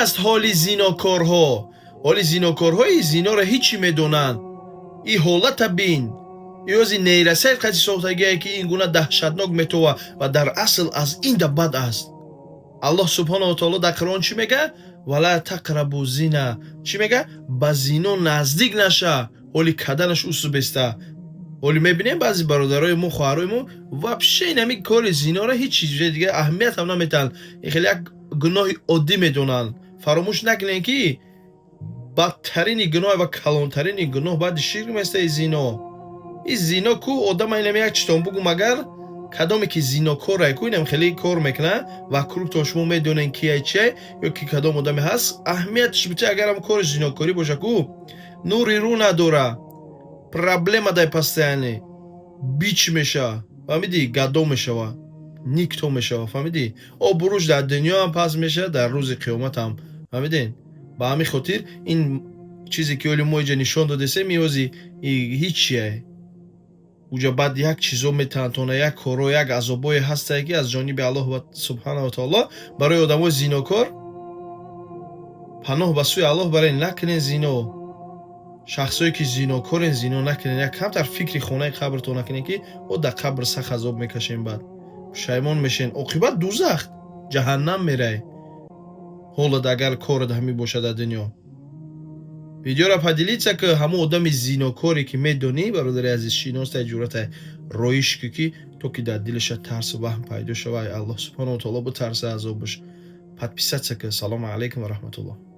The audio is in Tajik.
аст ҳоли зинокорҳо. ҳоли зинокорҳои зиноро ҳичи медонанд. ин ҳолата бин. ёзи нейрасияи қати сохтагие ки ин гуна даҳшатнок метова ва дар асл аз ин да бад аст. аллоҳ субҳанаҳу таоло дар қуръон чӣ мега? вала тақрабу зина. чӣ мега? ба зино наздик наша. ҳоли каданаш усубеста. ҳоли мебинем баъзи бародарои мо, хоҳарои мо вообще ин ҳамин кори зинора ҳеч чизи дига аҳамият ҳам наметаҳанд. ин хеле як гуноҳи оддӣ медонанд. фаромӯш накунем ки бадтарини гуноҳ ва калонтарини гуноҳ баъди ширк места зино. ин зино ку одама инам як читон бугум агар кадоме ки зинокорай ку инам хеле кор мекуна ва кругто шумо медонем кияй чиай ё ки кадом одаме ҳаст, аҳамиятш бутӣ агарам кори зинокорӣ боша ку нури рӯ надора, проблема дай постоянно, бич меша, фаҳмидӣ, гадо мешава, никто мешава, фаҳмидӣ, обрӯш дар дунё ҳам паст меша, дар рӯзи қиёмат ҳам, фаҳмиден. ба ҳамин хотир ин чизе ки оли мо инҷа нишон додесем ёзи ҳеҷ чияй. уҷа баъд як чизо метавонад як коро як азобое ҳастае ки аз ҷониби Аллоҳ субҳанаҳу таоло барои одамои зинокор. паноҳ ба сӯи Аллоҳ барен, накунен зино. шахсое ки зинокорен, зино накунен. як камтар фикри хонаи қабртон накунен ки о дар қабр сахт азоб мекашем, баъд пушаймон мешен, оқибат дузах, ҷаҳаннам мерай. ҳолат агар корат ҳамин бошад дар дунё. видеоро падилица ки ҳамо одами зинокоре ки медонӣ, бародари азиз, шиностай ҷуръатай роиш кӣ ки то ки дар дилаша тарсу ваҳм пайдо шава. Аллоҳ субҳанаҳу таоло бутарса азобаш. подписаться ки. Салому алайкум ва раҳматуллоҳ.